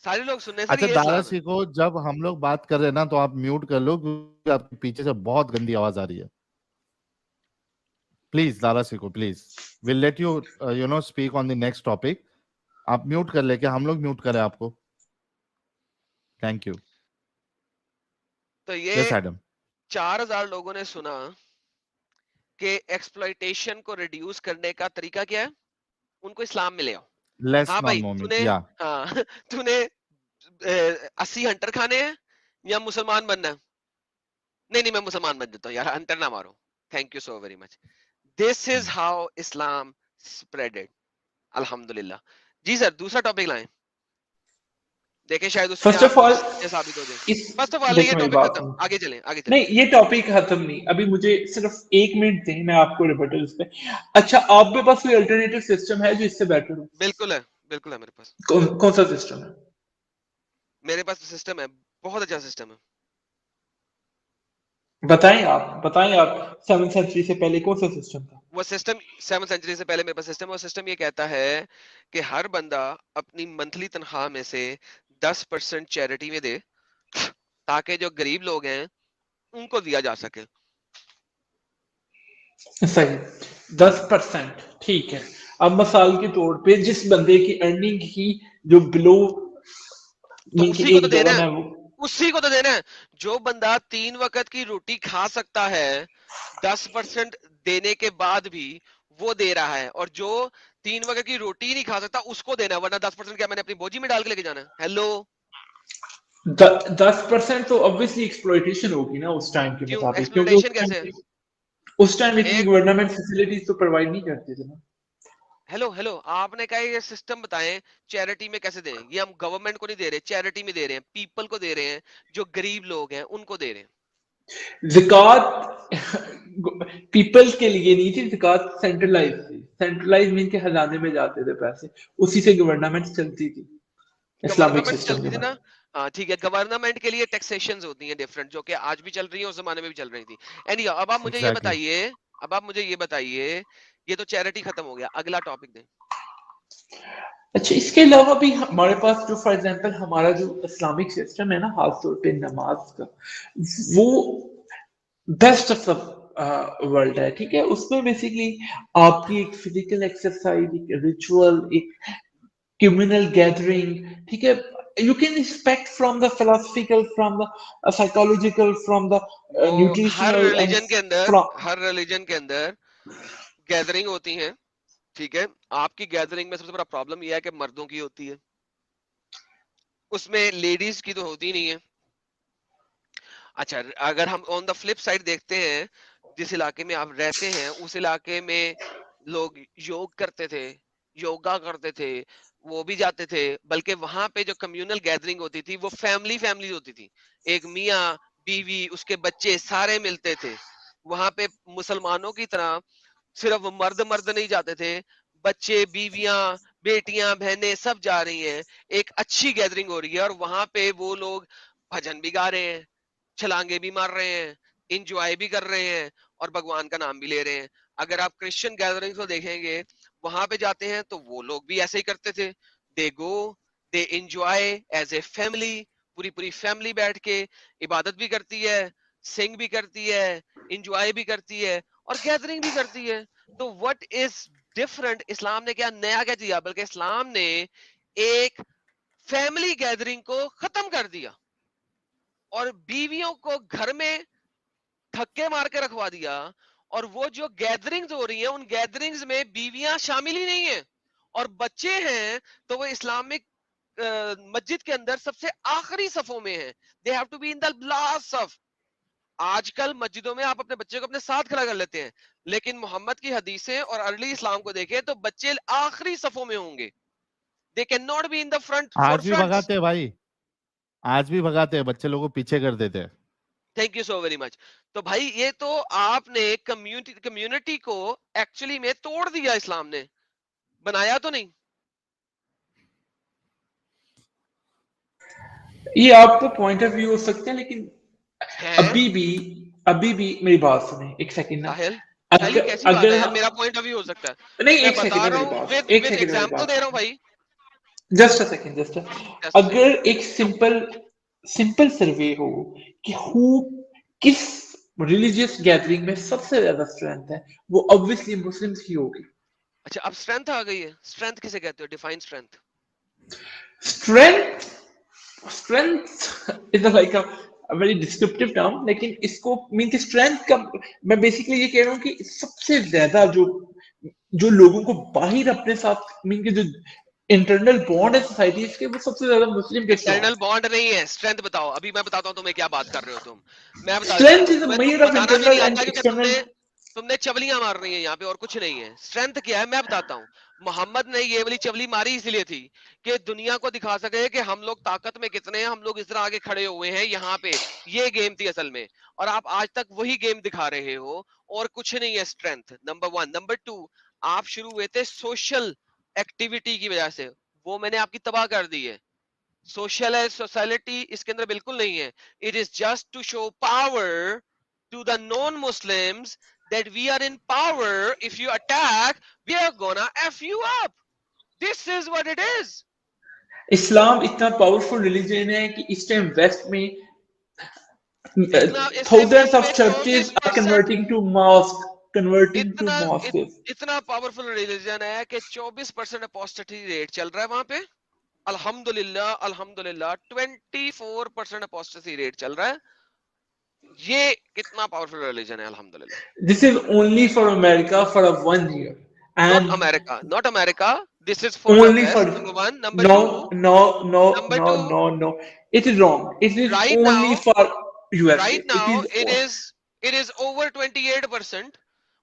سارے لوگ سننے سر اچھا یہ دارا اسلام ہے. سیکھو, جب ہم لوگ بات کر رہے ہیں نا تو آپ میوٹ کر لو کیونکہ آپ کے پیچھے سے بہت گندی آواز آ رہی ہے. پلیز دارا سیکھو please, we'll let you you know speak on the next topic. آپ میوٹ کر لے, کہ ہم لوگ میوٹ کریں آپ کو. Thank you. تو یہ یس ایڈم. 4000 لوگوں نے سنا کہ ایکسپلائٹیشن کو ریڈیوس کرنے کا طریقہ کیا ہے, ان کو اسلام ملے. لیس ہاں نان بھائی, مومنٹ, یا تو نے 80 ہنٹر کھانے ہیں یا مسلمان بننا ہے؟ نہیں میں مسلمان بن جاتا ہوں یار, ہنٹر نہ مارو. Thank you so very much. This is how Islam spreaded. الحمدللہ. جی سر, دوسرا ٹاپک لائیں. دیکھیں شاید اس میں فرسٹ آپ آف کچھ آل سچے ثابت ہو جائیں. فرسٹ آف آل یہ دیکھیں میری ٹاپک بات ختم, آگے چلیں آگے چلیں. نہیں, یہ ٹاپک ختم نہیں, ابھی مجھے صرف 1 منٹ دیں, میں آپ کو ریبٹل اس پہ. اچھا, آپ کے پاس کوئی الٹرنیٹو سسٹم ہے جو اس سے بیٹر ہو؟ بالکل ہے میرے پاس. کون سا سسٹم ہے؟ میرے پاس سسٹم ہے, بہت اچھا سسٹم ہے. بتائیں آپ 7 سینچری سے پہلے کون سا سسٹم تھا؟ وہ سسٹم 7 سینچری سے پہلے میرے پاس سسٹم, اور سسٹم یہ کہتا ہے کہ ہر بندہ اپنی منتھلی تنخواہ میں سے 10% چیریٹی میں دے, تاکہ جو غریب لوگ ہیں ان کو دیا جا سکے. صحیح, 10%. ٹھیک ہے. اب مثال کے طور پہ جس بندے کی ارننگ ہی جو بلو تو اسی کو تو دینا ڈالن ہے, ہے وہ اسی کو تو دینا ہے. جو بندہ 3 وقت کی روٹی کھا سکتا ہے 10% دینے کے بعد بھی وہ دے رہا ہے, اور جو 3 وقت کی روٹی نہیں کھا سکتا اس کو دینا ہے, ورنہ 10% کیا میں نے اپنی بوجی میں ڈال کے لے کے جانا ہے؟ ہیلو, 10% تو obviously ایکسپلوئٹیشن ہوگی نا اس ٹائم کے کیوں مطابق, ایکسپلوٹیشن کیسے ہے؟ اس ٹائم اتنی ایک گورنمنٹ فیسلٹیز تو پرووائڈ نہیں کرتے تھے نا. ہیلو آپ نے کہا یہ سسٹم بتائیں چیریٹی میں کیسے دیں. یہ ہم گورنمنٹ کو نہیں دے رہے, چیریٹی میں دے رہے ہیں, پیپل کو دے رہے ہیں, جو غریب لوگ ہیں ان کو دے رہے ہیں. زکوٰۃ پیپل کے لیے نہیں تھی, زکوٰۃ سینٹرلائز تھی. سینٹرلائز مین کے خزانے میں جاتے تھے پیسے, اسی سے گورنمنٹ چلتی تھی اسلامک گورنمنٹ سسٹم چلتی کے تھی نا. بعد. ہاں ٹھیک ہے, گورنمنٹ کے لیے ٹیکسیشنز ہوتی ہیں ڈفرنٹ, جو کہ آج بھی چل رہی ہیں, اس زمانے میں بھی چل رہی تھی. اینی اب آپ مجھے یہ بتائیے, یہ تو چیریٹی ختم ہو گیا, اگلا ٹاپک دیں. اچھا, اس کے علاوہ بھی ہمارے پاس جو فار ایگزامپل ہمارا جو اسلامک سسٹم ہے نا, خاص طور پہ نماز کا, وہ بیسٹ آف دا ورلڈ ہے. ٹھیک ہے, اس میں بیسکلی آپ کی ایک فزیکل ایکسرسائز, ایک ریچول, ایک کمیونل گیدرنگ, ٹھیک ہے, you can expect from the philosophical, from the psychological, from the Hare nutritional and religion کے اندر گیدرنگ ہوتی ہیں. ٹھیک ہے, آپ کی گیدرنگ میں سب سے بڑا پرابلم یہ ہے کہ مردوں کی ہوتی ہے, اس میں لیڈیز کی تو ہوتی نہیں ہے. اچھا, اگر ہم آن دا فلپ سائڈ دیکھتے ہیں, جس علاقے میں آپ رہتے ہیں اس علاقے میں لوگ یوگ کرتے تھے, یوگا کرتے تھے, وہ بھی جاتے تھے, بلکہ وہاں پہ جو کمیونل گیدرنگ ہوتی تھی وہ فیملی ہوتی تھی, ایک میاں بیوی اس کے بچے سارے ملتے تھے. وہاں پہ مسلمانوں کی طرح صرف مرد نہیں جاتے تھے, بچے بیویاں بیٹیاں بہنیں سب جا رہی ہیں, ایک اچھی گیدرنگ ہو رہی ہے, اور وہاں پہ وہ لوگ بھجن بھی گا رہے ہیں, چھلانگے بھی مار رہے ہیں, انجوائے بھی کر رہے ہیں, اور بھگوان کا نام بھی لے رہے ہیں. اگر آپ کرسچن گیدرنگ کو دیکھیں گے, وہاں پہ جاتے ہیں تو وہ لوگ بھی ایسے ہی کرتے تھے. They go, they enjoy as a family, پوری فیملی بیٹھ کے عبادت بھی کرتی ہے, سنگ بھی کرتی ہے, انجوائے بھی کرتی ہے, اور گیدرنگ بھی کرتی ہے. تو وٹ از ڈفرنٹ, اسلام نے کیا نیا کیا دیا, بلکہ اسلام نے ایک فیملی گیدرنگ کو ختم کر دیا, اور بیویوں کو گھر میں دھکے مار کے رکھوا دیا, اور وہ جو گیدرنگز ہو رہی ہیں ان گیدرنگز میں بیویاں شامل ہی نہیں ہیں, اور بچے ہیں تو وہ اسلامک مسجد کے اندر سب سے آخری صفوں میں ہیں. they have to be in the last صف. آج کل مسجدوں میں آپ اپنے بچے کو اپنے ساتھ کھڑا کر لیتے ہیں, لیکن محمد کی حدیثیں اور ارلی اسلام کو دیکھیں تو بچے آخری صفوں میں ہوں گے. they cannot be in the front آج بھی forefront. بھگاتے ہیں بھائی, آج بھی بھگاتے ہیں, بچے لوگوں کو پیچھے کر دیتے ہیں. تھینک یو سو ویری مچ. تو بھائی یہ تو آپ نے کمیونٹی کو ایکچولی میں توڑ دیا, اسلام نے بنایا تو نہیں. یہ آپ کو پوائنٹ آف ویو ہو سکتے ہیں, لیکن ہے ابھی بھی میری بات سنیں ایک سیکنڈ نا. ساحل, ساحل کیسی بات ہے, میرا پوائنٹ آف ویو ہو سکتا ہے, نہیں میں ایک بتا سیکنڈ رہا میری ہوں بات, ود ایک سیکنڈ میری ایگزامپل بات, دے رہا ہوں بھائی. Just a second. اگر ایک سمپل سروے ہو کہ کس ریلیجیس گیدرنگ میں سب سے زیادہ اسٹرینتھ ہے, وہ obviously مسلمز کی ہوگی. اچھا اب اسٹرینتھ آ گئی ہے. اسٹرینتھ کسے کہتے ہو, define strength. Strength is like a very descriptive term, لیکن اس کو مین کہ اسٹرینتھ کا میں بیسیکلی یہ کہہ رہا ہوں کہ سب سے زیادہ جو لوگوں کو باہر اپنے ساتھ مین کہ جو انٹرنل بانڈ ہے سوسائٹیز کے, وہ سب سے زیادہ مسلم کے انٹرنل ساتھ. بانڈ نہیں ہے, اسٹرینتھ بتاؤ. ابھی میں بتاتا ہوں تمہیں کیا بات کر رہے ہو تم. میں بتا دیتا Strength ہوں is a تمہیں, measure تم of بتانا بھی internal نہیں and آتا کیونکہ external. تم نے چولیاں مار رہی ہیں یہاں پہ, اور کچھ نہیں ہے. اسٹرینتھ کیا ہے میں بتاتا ہوں. محمد نے یہ والی چولی ماری اس لیے تھی کہ دنیا کو دکھا سکے کہ ہم لوگ طاقت میں کتنے ہیں, ہم لوگ اس طرح آگے کھڑے ہوئے ہیں یہاں پہ. یہ گیم تھی اصل میں, اور آپ آج تک وہی گیم دکھا رہے ہو, اور کچھ نہیں ہے اسٹرینتھ. نمبر 1. نمبر 2, آپ شروع ہوئے تھے سوشل ایکٹیویٹی کی وجہ سے, وہ میں نے آپ کی تباہ کر دی ہے. سوشل سوسائٹی اس کے اندر بالکل نہیں ہے. It is just to show power to the non Muslims that we are in power. If you attack, we are gonna F you up. This is what it is. اسلام اتنا پاورفل ریلیجن ہے کہ اس ٹائم ویسٹ میں اس ٹائم thousands ویسٹ of میں churches are 24% converting to mosques. اتنا پاورفل ریلیجن ہے کہ 24% اپوسٹسی ریٹ چل رہا ہے وہاں پہ. الحمدللہ 24% اپوسٹسی ریٹ چل رہا ہے. یہ کتنا پاورفل ریلیجن ہے الحمدللہ. This is only for America for a 1 year. Not And America, not America. This is for the only for West. Number 1. Number 2. Number 2. no. It is wrong. It is Right only now, for USA. right It now, is it is over 28%.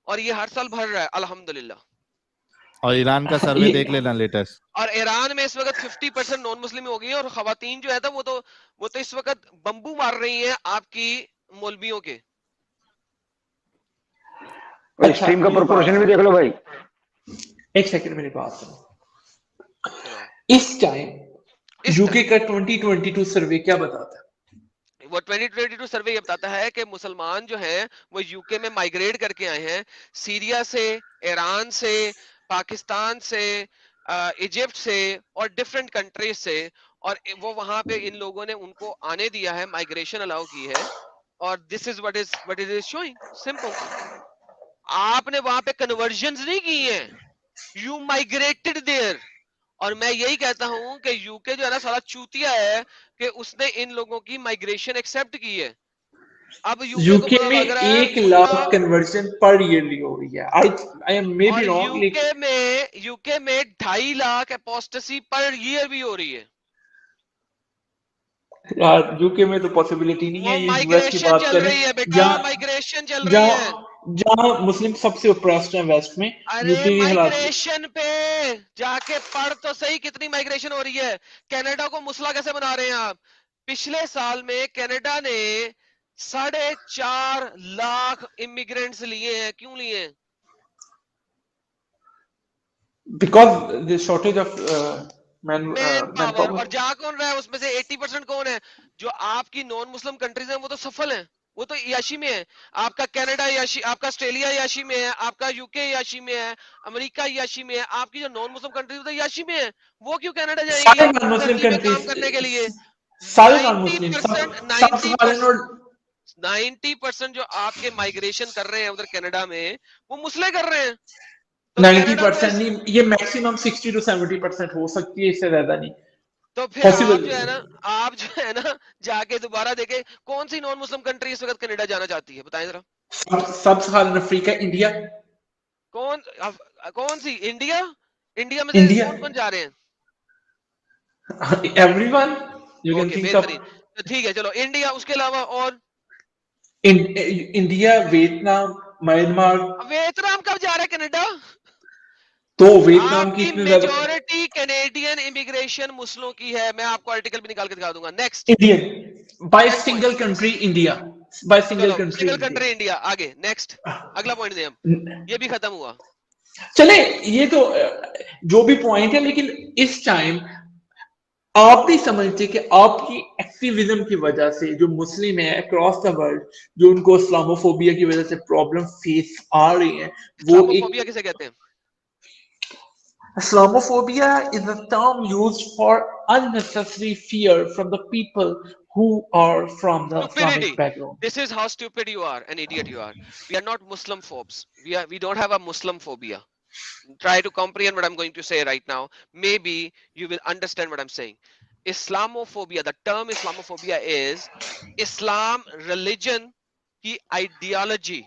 اور یہ ہر سال بڑھ رہا ہے الحمدللہ. اور ایران کا سروے دیکھ لینا لیٹسٹ. اور ایران میں اس وقت 50% نان مسلم ہو گئی ہیں, اور خواتین جو ہے نا وہ تو اس وقت بمبو مار رہی ہیں آپ کی مولویوں کے. اسٹریم کا پرپورشن بھی دیکھ لو بھائی. ایک سیکنڈ میری بات سنو. اس ٹائم یو کے کا 2022 سروے کیا بتاتا ہے؟ وہ 2022 سروے یہ بتاتا ہے کہ مسلمان جو ہیں وہ یو کے میں مائگریٹ کر کے آئے ہیں, سیریا سے, ایران سے, پاکستان سے, ایجپٹ سے, اور ڈفرینٹ کنٹریز سے, اور وہ وہاں پہ ان لوگوں نے ان کو آنے دیا ہے, مائگریشن الاؤ کی ہے. اور دس از what it is showing. Simple. آپ نے وہاں پہ کنورژنز نہیں کی ہیں, یو مائگریٹڈ دیئر. اور میں یہی کہتا ہوں کہ یو کے جو ہے نا سارا چوتیا ہے کہ اس نے ان لوگوں کی مائگریشن ایکسپٹ کی ہے. اب یو کو کے پتہ میں لگ رہا ہے 1 ان لاکھ کا, کنورژن پر ایئرلی ہو رہی ہے. I am maybe اور wrong. یو کے میں 2.5 لاکھ اپوسٹسی پر ایئر بھی ہو رہی ہے. یو کے میں تو پاسبلٹی نہیں ہے. وہ یہ یو ایس کی مائگریشن بات چل کریں رہی ہے بیٹا, مائگریشن چل رہی ہے. جہاں مسلم سب سے اوپریسڈ ہیں ویسٹ میں, یو ارے کے کی حالات مائگریشن پہ جا کے پڑھ تو صحیح کتنی مائگریشن ہو رہی ہے. کینیڈا کو مسئلہ کیسے بنا رہے ہیں آپ؟ پچھلے سال میں کینیڈا نے 4.5 لاکھ امیگرینٹس لیے ہیں. کیوں لیے ہیں؟ because the shortage of manpower. manpower. اور جا کون رہا ہے اس میں سے 80% کون ہے؟ جو آپ کی نان مسلم کنٹریز ہیں وہ تو سفل ہیں, وہ تو یاشی میں ہے. آپ کا کینیڈا یاشی, آپ کا آسٹریلیا یاشی میں ہے, آپ کا یو کے یاشی میں ہے, امریکہ یاشی میں ہے. آپ کی جو نان مسلم کنٹریز تو یاشی میں ہے. وہ کیوں کینیڈا جائے سارے گی نان مسلم دھرتی میں کام کنٹریز, کرنے کے لیے؟ سارے نان مسلم, سب سہارن اور 90% جو آپ کے مائگریشن کر رہے ہیں ادھر کینیڈا میں, وہ مسلے کر رہے ہیں. تو 90% کینیڈا کو نہیں, یہ میکسیمم 60 to 70% ہو سکتی ہے, اس سے زیادہ نہیں. تو پھر آپ possible جو ہے نا جا کے دوبارہ دیکھیں کون سی نان مسلم کنٹری اس وقت کینیڈا جانا چاہتی ہے بتائیں ذرا. سب سہارن افریقہ, انڈیا, کون سی انڈیا میں سے انڈیا, کون جا رہے ہیں؟ everyone you can okay think of. بہترین, ٹھیک ہے چلو انڈیا, اس کے علاوہ اور انڈیا, ویتنام, میانمار. ویتنام کب جا رہا ہے کینیڈا؟ تو ویتنام آپ کی کی اتنے زیادہ میجورٹی کینیڈین امیگریشن مسلموں کی ہے. میں آپ کو آرٹیکل بھی نکال کے دکھا دوں گا. Next Indian by next single point, country India, by single چلو country single India. Country India. آگے نیکسٹ اگلا پوائنٹ دیں ہم, یہ بھی ختم ہوا. چلے یہ تو جو بھی پوائنٹ ہے, لیکن اس ٹائم آپ نہیں سمجھتے کہ آپ کی ایکٹیویزم کی وجہ سے جو مسلم ہیں اکراس دا ورلڈ, جو ان کو اسلاموفوبیا کی وجہ سے پرابلم فیس آ رہی ہیں, وہ ایک اسلاموفوبیا کسے کہتے ہیں؟ Islamophobia is a term used for unnecessary fear from the people who are from the Stupidity. Islamic background. This is how stupid you are, an idiot you are. We are not Muslim phobes. We don't have a Muslim phobia. Try to comprehend what I'm going to say right now. Maybe you will understand what I'm saying. Islamophobia, the term Islamophobia is Islam religion کی ideology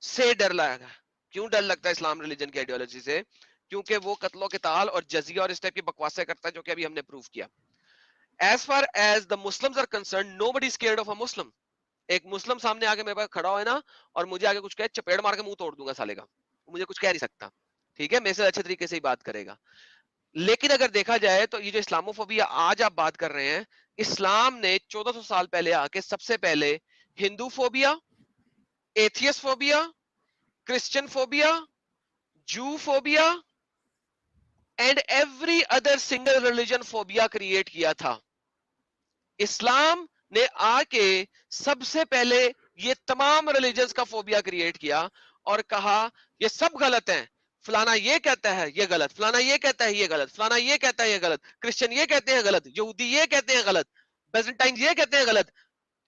سے ڈر لگا. کیوں ڈر لگتا ہے اسلام ریلیجن کی آئیڈیالوجی سے؟ کیونکہ وہ قتل و قتال اور جزیہ اور اس ٹائپ کی بکواسیں کرتا ہے, جو کہ ابھی ہم نے پروف کیا. As far as the Muslims are concerned, nobody is scared of a Muslim. ایک مسلم سامنے آگے میرے پاس کھڑا ہوئے نا اور مجھے آگے کچھ کہے, چپیڑ مار کے منہ توڑ دوں گا سالے کا, مجھے کچھ کہہ نہیں سکتا. ٹھیک ہے, میرے سے اچھے طریقے سے ہی بات کرے گا. لیکن اگر دیکھا جائے تو یہ جو اسلاموفوبیا آج آپ بات کر رہے ہیں, اسلام نے 1400 سال پہلے آ کے سب سے پہلے Hindu phobia, atheist phobia, Christian phobia, Jew phobia and every other single religion phobia create کیا تھا. اسلام نے آ کے سب سے پہلے یہ تمام ریلیجنز کا فوبیا کریٹ کیا اور کہا یہ سب غلط ہیں, فلانا یہ کہتا ہے یہ غلط, فلانا یہ کہتا ہے یہ غلط, فلانا یہ کہتا ہے یہ غلط, کرسچن یہ کہتے ہیں غلط, یہودی یہ کہتے ہیں غلط, بیزنٹائن یہ کہتے ہیں غلط,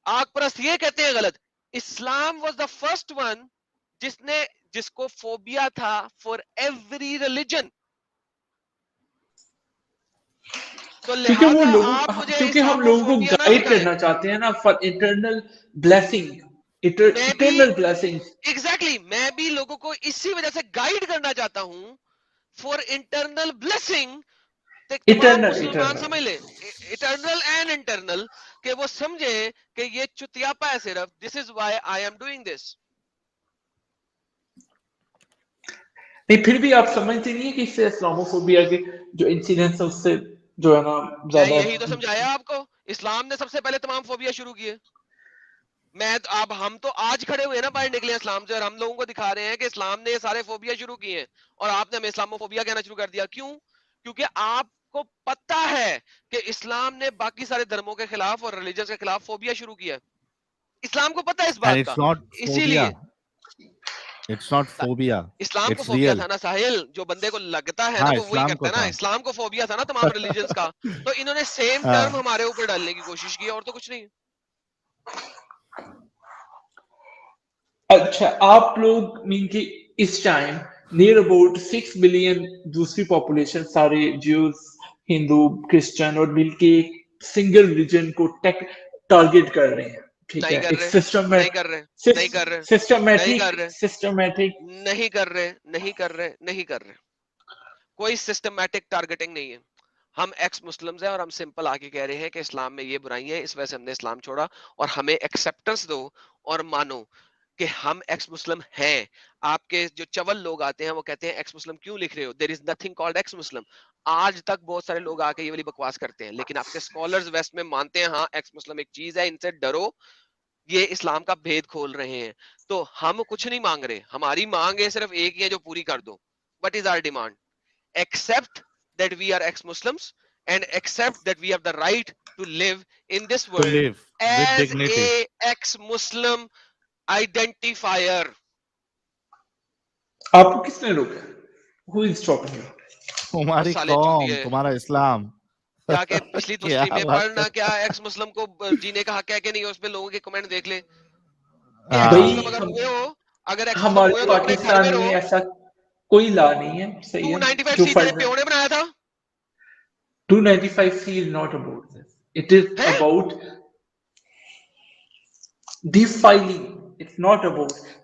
آگ پرست یہ کہتے ہیں غلط. اسلام واز دا فرسٹ ون جس کو فوبیا تھا فار ایوری ریلیجن. تو کیونکہ وہ لہٰذا لوگوں, آپ مجھے کیونکہ ہم لوگوں کو اسلاموفوبیا نہ گائیڈ سکھائیں. کرنا چاہتے ہیں نا فار انٹرنل بلیسنگ, میں بھی eternal blessings. ایگزیکٹلی میں بھی لوگوں کو اسی وجہ سے گائیڈ کرنا چاہتا ہوں فار انٹرنل بلیسنگ. تمام مسلمان سمجھ لیں اٹرنل اینڈ انٹرنل, کہ وہ سمجھے کہ یہ چتیاپا ہے صرف. This is why I am doing this. نہیں پھر بھی آپ سمجھتے نہیں ہیں کہ اس سے اسلاموفوبیا کے جو انسیڈنٹس ہیں اس سے جو ہے نا میں زیادہ. یہی تو سمجھایا آپ کو, اسلام نے سب سے پہلے تمام فوبیا شروع کیے. اب ہم تو آج کھڑے ہوئے نا باہر نکلے اسلام سے, اور ہم لوگوں کو دکھا رہے ہیں کہ اسلام نے یہ سارے فوبیا شروع کیے ہیں, اور آپ نے ہمیں اسلاموفوبیا کہنا شروع کر دیا. کیوں؟ کیونکہ آپ کو پتا ہے کہ اسلام نے باقی سارے دھرموں کے خلاف اور ریلیجنز کے خلاف فوبیا شروع کیا. اسلام کو پتا ہے اس بات کا, اسی لیے It's not phobia. اسلام کو It's فوبیا real. تھا نا ساحل, جو بندے کو لگتا ہے نا ہاں وہ وہی اسلام کرتا کو ہے نا. تھا. اسلام کو فوبیا تھا نا تمام ریلیجنز کا, تو انہوں نے سیم ہاں. ٹرم ہمارے اوپر ڈالنے کی کوشش کی, اور تو کچھ نہیں. اچھا آپ لوگ مین کہ اس ٹائم نیئر اباؤٹ 6 بلین دوسری پاپولیشن, سارے جیوز, ہندو, کرسچن اور مل کے سنگل ریلیجن کو ٹارگیٹ کر رہے ہیں. ٹھیک ہے, نہیں کر ایک رہے, سسٹم نہیں کر رہے, نہیں کر رہے, نہیں کر رہے, سسٹمیٹک نہیں کر رہے, نہیں کر رہے, نہیں کر رہے. کوئی سسٹمیٹک ٹارگیٹنگ نہیں ہے. ہم ایکس مسلمز ہیں اور ہم سمپل آ کے کہہ رہے ہیں کہ اسلام میں یہ برائی ہے, اس وجہ سے ہم نے اسلام چھوڑا, اور ہمیں ایکسیپٹنس دو اور مانو کہ ہم ایکس مسلم ہیں. آپ کے جو چول لوگ آتے ہیں وہ کہتے ہیں ایکس مسلم کیوں لکھ رہے ہو, there is nothing called ex Muslim. آج تک بہت سارے لوگ آ کے یہ والی بکواس کرتے ہیں, لیکن آپ کے اسکالرز ویسٹ میں مانتے ہیں ہاں ایکس مسلم ایک چیز ہے, ان سے ڈرو, یہ اسلام کا بھید کھول رہے ہیں. تو ہم کچھ نہیں مانگ رہے, ہماری مانگ ہے صرف ایک ہی ہے جو پوری کر دو. What is our demand? accept that we are ex-Muslims and accept that we have the right to live in this To world live with as dignity. a ex-Muslim identifier. آپ کو کس نے روکا؟ Who is stopping you? تمہاری سالے قوم, چودیے, تمہارا اسلام. کیا کہ پچھلی کیا دوسری میں بات پڑھنا, کر- کیا ایکس مسلم کو جینے کا حق ہے کہ نہیں, اس پہ لوگوں کے کمنٹ دیکھ لیں. کہ ہاں. ایکس بھائی مسلم اگر ہوئے ہو, اگر ایکس مسلم ہوئے ہمارے ہو تو اپنے گھر میں پاکستان میں رہو. ایسا کوئی لا نہیں ہے, صحیح ہے 295 جو سی تیرے فرض ہے. پیو نے بنایا تھا, 295C is not about this. It is about defiling. It's not about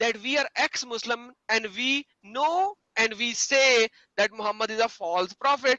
that we are ex-Muslim and we know and we say that Muhammad is a false prophet.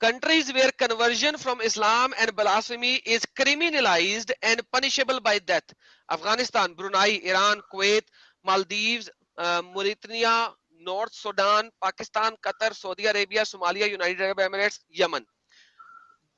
countries where conversion from Islam and blasphemy is criminalized and punishable by death Afghanistan Brunei Iran Kuwait Maldives Mauritania North Sudan Pakistan Qatar Saudi Arabia Somalia United Arab Emirates Yemen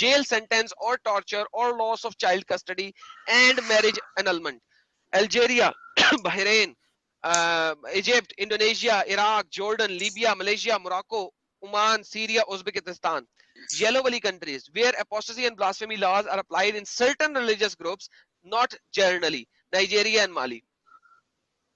jail sentence or torture or loss of child custody and marriage annulment Algeria Bahrain Egypt Indonesia Iraq Jordan Libya Malaysia Morocco Oman Syria Uzbekistan yellow wali countries where apostasy and blasphemy laws are applied in certain religious groups not generally Nigeria and Mali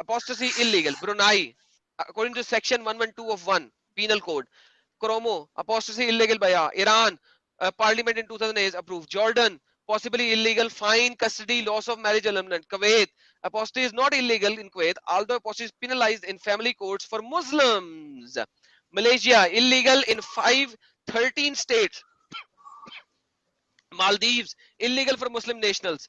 apostasy illegal Brunei according to section 112 of 1 penal code Cromo apostasy illegal by Iran parliament in 2008 approved Jordan possibly illegal fine custody loss of marriage annulment Kuwait apostasy is not illegal in Kuwait although apostasy is penalized in family courts for Muslims Malaysia illegal in 13 states Maldives illegal for Muslim nationals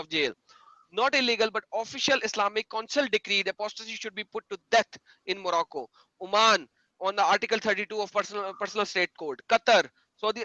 of jail not illegal but official Islamic council decreed apostasy should be put to death in Morocco Oman on the article 32 of personal state code Qatar Saudi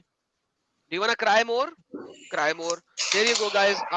do you want to cry more here you go guys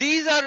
these are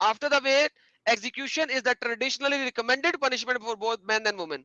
After the wait, execution is the traditionally recommended punishment for both men and women.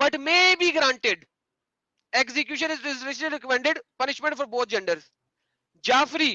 but may be granted. Execution is traditionally recommended punishment for both genders. Jafri,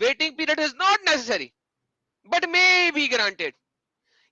Waiting period is not necessary, but may be granted.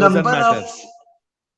doesn't matter,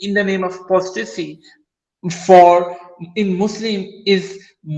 in the name of apostasy for in Muslim is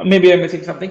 Maybe I'm missing something.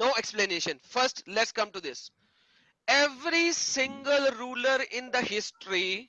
No explanation. First, let's come to this. Every single ruler in the history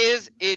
is a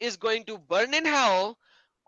is going to burn in hell,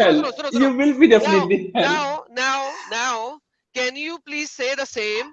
hell. You will be definitely hell. Now, can you please say the same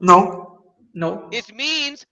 No. It means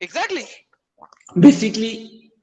Exactly. Basically,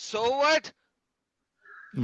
So what?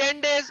10 days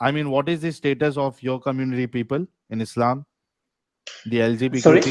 I mean, what is the status of your community people in Islam? The LGBTQ?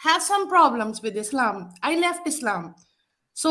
have some problems with Islam. I left Islam. So,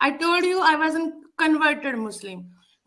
I told you I was a converted Muslim.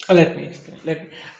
Let me explain.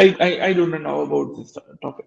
I don't know about this topic.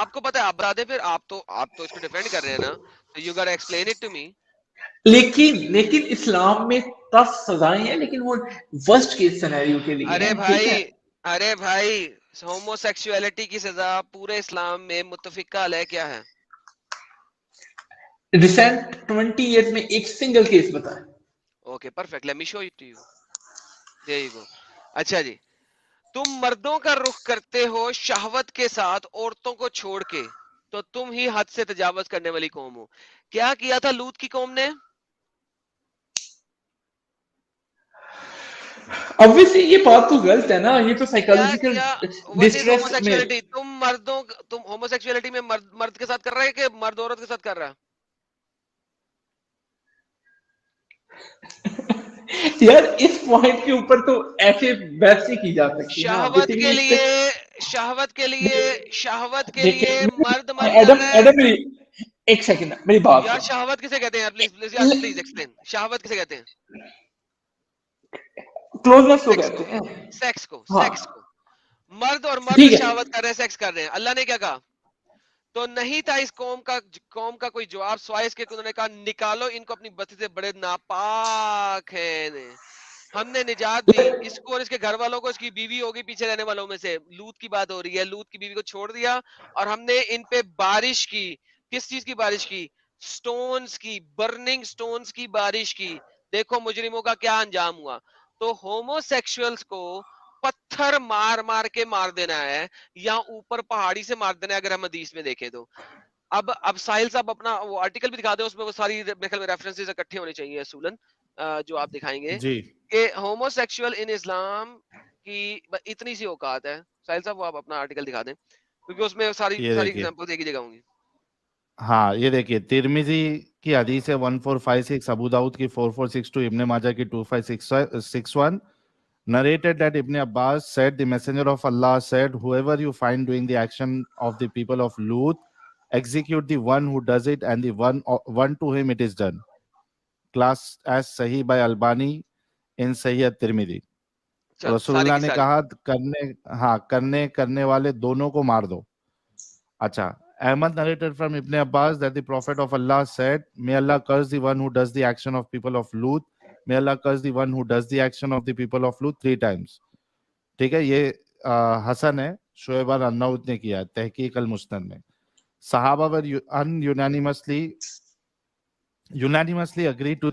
آپ کو پتا ہے, آپ بتا دیں پھر, آپ تو اس کو ڈیفینڈ کر رہے ہیں نا, تو you got explain it to me. لیکن اسلام میں ٹف سزائیں ہیں, لیکن وہ ورسٹ کیس سینیریو کے لیے ہیں. ارے بھائی ہومو سیکسولیٹی کی سزا پورے اسلام میں متفقہ علیہ کیا ہے؟ ریسنٹ 20 ایئرز میں ایک سنگل کیس بتائیں. Okay perfect, let me show it to you. There you go. اچھا جی, تم مردوں کا رخ کرتے ہو شہوت کے ساتھ عورتوں کو چھوڑ کے, تو تم ہی حد سے تجاوز کرنے والی قوم ہو. کیا کیا تھا لوط کی قوم نے؟ obviously یہ بات تو غلط ہے نا, یہ تو سائیکالوجیکل What is ڈسٹریس میں. homosexuality? تم ہوموسیکسولیٹی میں مرد کے ساتھ کر رہے ہیں کہ مرد عورت کے ساتھ کر رہا ہے؟ یار اس پوائنٹ کے اوپر تو ایسے بحث نہیں کی جا سکتی نا. شہوت کے لیے مرد کر رہا ہے. ایڈم ایک سیکنڈ میری بات یار شہوت کسے کہتے ہیں؟ Please explain. شہوت کسے کہتے ہیں؟ کلوزنس کو کہتے ہیں. سیکس کو. ہاں. مرد اور ٹھیک مرد ہے. شہوت کر رہے ہیں, سیکس کر رہے ہیں. اللہ نے کیا کہا؟ تو نہیں تھا اس قوم کا کوئی جواب سوائے اس کے انہوں نے کہا نکالو ان کو اپنی بستی سے, بڑے ناپاک ہیں. ہم نے نجات دی اس کو اور اس کے گھر والوں کو, اس کی بیوی ہوگی پیچھے رہنے والوں میں سے. لوط کی بات ہو رہی ہے, لوط کی بیوی کو چھوڑ دیا اور ہم نے ان پہ بارش کی. کس چیز کی بارش کی؟ سٹونز کی, برننگ سٹونز کی بارش کی. دیکھو مجرموں کا کیا انجام ہوا. تو ہومو سیکشولز کو پتھر مار کے مار دینا ہے, یا اوپر پہاڑی سے مار دینا ہے, اگر ہم حدیث میں دیکھیں تو. اب ساحل صاحب اپنا وہ آرٹیکل بھی دکھا دیں, اس میں وہ ساری ریفرنسز اکٹھے ہونے چاہیے اصولاً, جو آپ دکھائیں گے جی کہ ہومو سیکشول ان اسلام کی اتنی سی اوقات ہے. ساحل صاحب وہ آپ اپنا آرٹیکل دکھا دیں, کیونکہ اس میں ساری ایگزامپل ایک ہی جگہ ہوں گی. ہاں یہ دیکھیے, ترمذی کی حدیث ہے 1456, ابو داؤد کی 4462, ابن ماجہ کی 2561, narrated that Ibn Abbas said, the messenger of Allah said, whoever you find doing the action of the people of Lut, execute the one who does it and the one to him it is done. Classed as Sahih by Albani in Sahih at-Tirmidhi. رسول اللہ نے کہا کرنے والے دونوں کو مار دو. اچھا, Ahmad narrated from Ibn Abbas that the Prophet of Allah said, may Allah curse the one who does the action of people of Lut, may Allah curse the one who does the action of the people of Lut 3 times. ٹھیک ہے, یہ حسن ہے, شعیب النوت نے کیا تحقیق المسند میں. صحابہ were unanimously agreed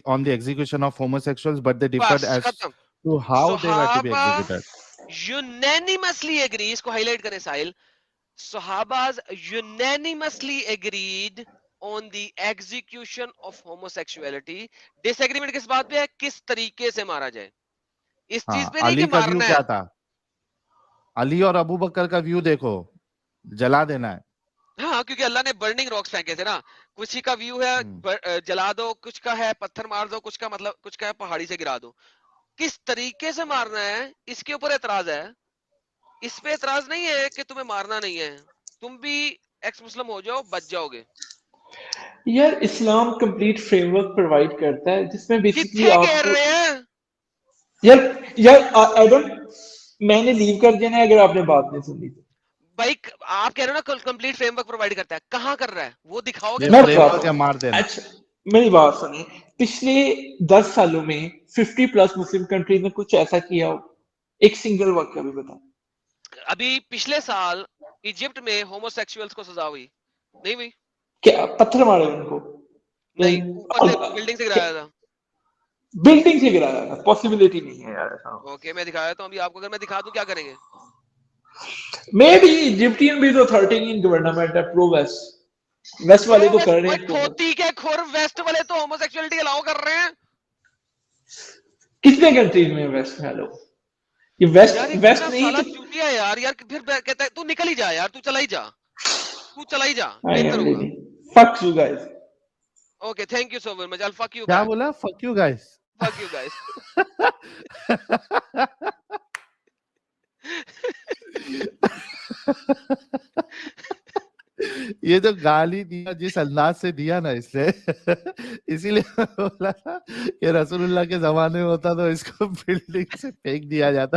on the execution of homosexuals, but they differed as to how they were to be executed. Unanimously agree, اس کو ہائی لائٹ کریں ساحل. Sahabas unanimously agreed on the execution of homosexuality. Disagreement کس بات پہ ہے؟ کس طریقے سے مارا جائے. اس چیز پہ نہیں کہ مارنا ہے. تھا علی اور ابو بکر کا ویو دیکھو, جلا دینا ہے. ہاں, کیونکہ اللہ نے برننگ راکس پھینکے تھے نا. کچھ کا ویو ہے جلا دو, کچھ کا ہے پتھر مار دو, کچھ کا مطلب کچھ کا ہے پہاڑی سے گرا دو. کس طریقے سے مارنا ہے اس کے اوپر اعتراض ہے. اس پہ اعتراض نہیں ہے کہ تمہیں مارنا نہیں ہے. تم بھی ایکس مسلم ہو جاؤ, بچ جاؤ گے. یار اسلام کمپلیٹ فریم ورک پرووائڈ کرتا ہے جس میں بیسیکلی آپ کہہ رہے ہیں یار ایڈم میں نے لیو کر دینا ہے اگر آپ نے بات نہیں سنی تو. بھائی آپ کہہ رہے ہو نا کمپلیٹ فریم ورک پرووائڈ کرتا ہے, کہاں کر رہا ہے وہ دکھاؤ گے. اچھا میری بات سنیں, پچھلے 10 سالوں میں 50+ مسلم کنٹریز نے کچھ ایسا کیا ہو, ایک سنگل واقعہ بھی بتا. ابھی پچھلے سال ایجپٹ میں ہومو سیکسوئلز کو سزا ہوئی نہیں ہوئی؟ کیا پتھر مارے ان کو؟ نہیں, اوپر سے بلڈنگ سے گرایا تھا. بلڈنگ سے گرایا تھا, پاسبلٹی نہیں ہے یار. اوکے میں دکھایا تو ابھی آپ کو, اگر میں دکھا دوں کیا کریں گے؟ میں بھی ایجپٹین بھی تو 13 گورنمنٹ ہے پرو ویسٹ والے تو کر رہے ہیں. کھوتی کے کھور ویسٹ والے تو ہومو سیکسوئلٹی الاؤ کر رہے ہیں. کتنے کنٹریز میں ویسٹ میں لوگ, یہ ویسٹ نہیں تو چوتیا ہے یار. پھر کہتا ہے تو نکل ہی جا یار, تو چلا ہی جا بہتر ہوگا. fuck you guys. Okay, thank you so much. I'll fuck you کیا back. بولا؟ fuck you guys. Fuck you guys. یہ جو گالی دیا جس انداز سے دیا نا اس نے, اسی لیے بولا کہ رسول اللہ کے زمانے میں ہوتا تو اس کو بلڈنگ سے پھینک دیا جاتا.